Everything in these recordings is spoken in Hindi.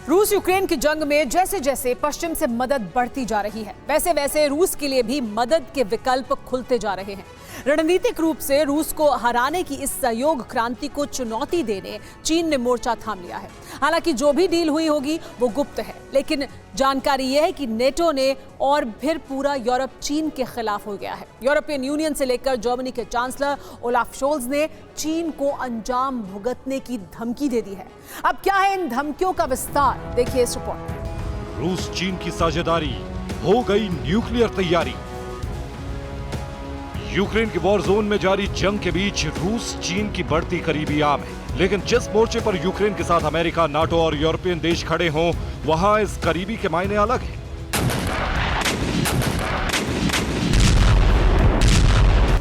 रूस यूक्रेन की जंग में जैसे जैसे पश्चिम से मदद बढ़ती जा रही है, वैसे वैसे रूस के लिए भी मदद के विकल्प खुलते जा रहे हैं। रणनीतिक रूप से रूस को हराने की इस सहयोग क्रांति को चुनौती देने चीन ने मोर्चा थाम लिया है। हालांकि जो भी डील हुई होगी वो गुप्त है, लेकिन जानकारी यह है कि नेटो ने और फिर पूरा यूरोप चीन के खिलाफ हो गया है। यूरोपियन यूनियन से लेकर जर्मनी के चांसलर ओलाफ शोल्ज ने चीन को अंजाम भुगतने की धमकी दे दी है। अब क्या है इन धमकियों का विस्तार, देखिए इस रिपोर्ट में। रूस चीन की साझेदारी, हो गई न्यूक्लियर तैयारी। यूक्रेन के वॉर जोन में जारी जंग के बीच रूस चीन की बढ़ती करीबी आम है, लेकिन जिस मोर्चे पर यूक्रेन के साथ अमेरिका, नाटो और यूरोपियन देश खड़े हों, वहां इस करीबी के मायने अलग हैं।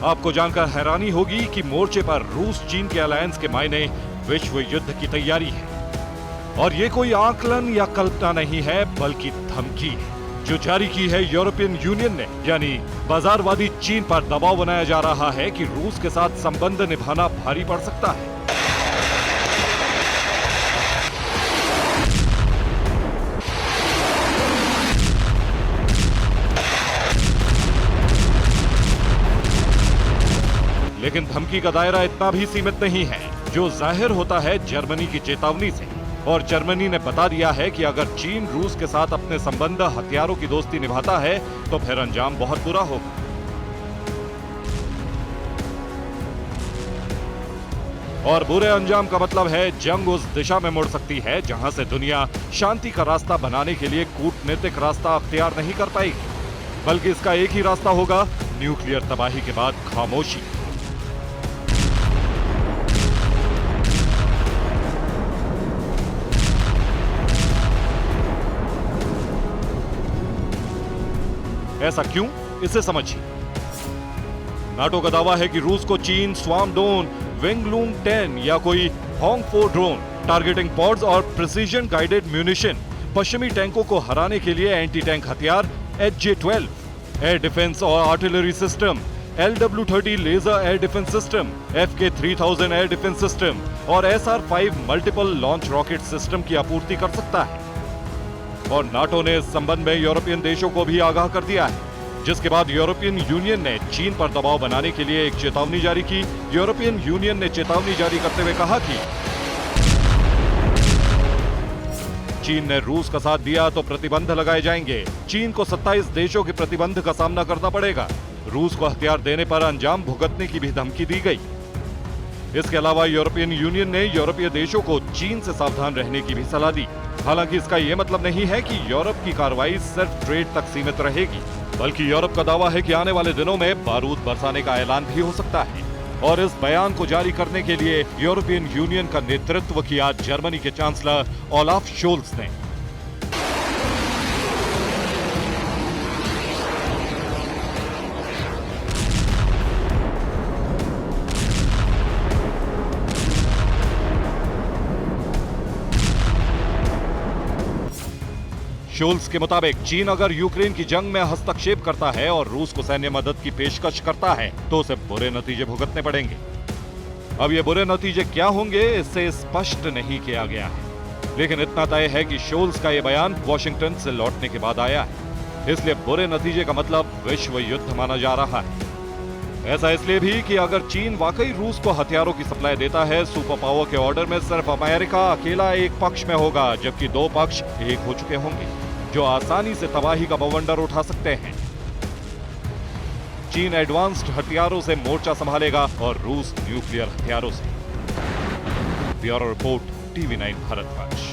आपको जानकर हैरानी होगी कि मोर्चे पर रूस चीन के अलायंस के मायने विश्व युद्ध की तैयारी है। और ये कोई आकलन या कल्पना नहीं है, बल्कि धमकी है जो जारी की है यूरोपियन यूनियन ने। यानी बाजारवादी चीन पर दबाव बनाया जा रहा है कि रूस के साथ संबंध निभाना भारी पड़ सकता है। लेकिन धमकी का दायरा इतना भी सीमित नहीं है, जो जाहिर होता है जर्मनी की चेतावनी से। और जर्मनी ने बता दिया है कि अगर चीन रूस के साथ अपने संबंध, हथियारों की दोस्ती निभाता है तो फिर अंजाम बहुत बुरा होगा। और बुरे अंजाम का मतलब है जंग उस दिशा में मुड़ सकती है जहां से दुनिया शांति का रास्ता बनाने के लिए कूटनीतिक रास्ता अख्तियार नहीं कर पाएगी, बल्कि इसका एक ही रास्ता होगा, न्यूक्लियर तबाही के बाद खामोशी। ऐसा क्यों, इसे समझिए। नाटो का दावा है कि रूस को चीन स्वार्मडोन, विंगलूंग 10 या कोई होंग-4 ड्रोन, टारगेटिंग पॉड्स और प्रिसीजन गाइडेड म्यूनिशन, पश्चिमी टैंकों को हराने के लिए एंटी टैंक हथियार HJ-12, एयर डिफेंस और artillery system, LW-30 laser air defence system, FK-3000 air defence system और SR-5 multiple launch rocket system की आपूर्ति कर सकता है। और नाटो ने इस संबंध में यूरोपियन देशों को भी आगाह कर दिया है, जिसके बाद यूरोपियन यूनियन ने चीन पर दबाव बनाने के लिए एक चेतावनी जारी की। यूरोपियन यूनियन ने चेतावनी जारी करते हुए कहा कि चीन ने रूस का साथ दिया तो प्रतिबंध लगाए जाएंगे। चीन को 27 देशों के प्रतिबंध का सामना करना पड़ेगा। रूस को हथियार देने पर अंजाम भुगतने की भी धमकी दी गई। इसके अलावा यूरोपियन यूनियन ने यूरोपीय देशों को चीन से सावधान रहने की भी सलाह दी। हालांकि इसका यह मतलब नहीं है कि यूरोप की कार्रवाई सिर्फ ट्रेड तक सीमित रहेगी, बल्कि यूरोप का दावा है कि आने वाले दिनों में बारूद बरसाने का ऐलान भी हो सकता है। और इस बयान को जारी करने के लिए यूरोपियन यूनियन का नेतृत्व किया जर्मनी के चांसलर ओलाफ शोल्ज ने। शोल्स के मुताबिक चीन अगर यूक्रेन की जंग में हस्तक्षेप करता है और रूस को सैन्य मदद की पेशकश करता है तो उसे बुरे नतीजे भुगतने पड़ेंगे। अब ये बुरे नतीजे क्या होंगे, इससे स्पष्ट नहीं किया गया है, लेकिन इतना तय है कि शोल्स का यह बयान वॉशिंगटन से लौटने के बाद आया है। इसलिए बुरे नतीजे का मतलब विश्व युद्ध माना जा रहा है। ऐसा इसलिए भी कि अगर चीन वाकई रूस को हथियारों की सप्लाई देता है, सुपर पावर के ऑर्डर में सिर्फ अमेरिका अकेला एक पक्ष में होगा, जबकि दो पक्ष एक हो चुके होंगे जो आसानी से तबाही का बवंडर उठा सकते हैं। चीन एडवांस्ड हथियारों से मोर्चा संभालेगा और रूस न्यूक्लियर हथियारों से। Bureau report, TV9 Bharatvarsh.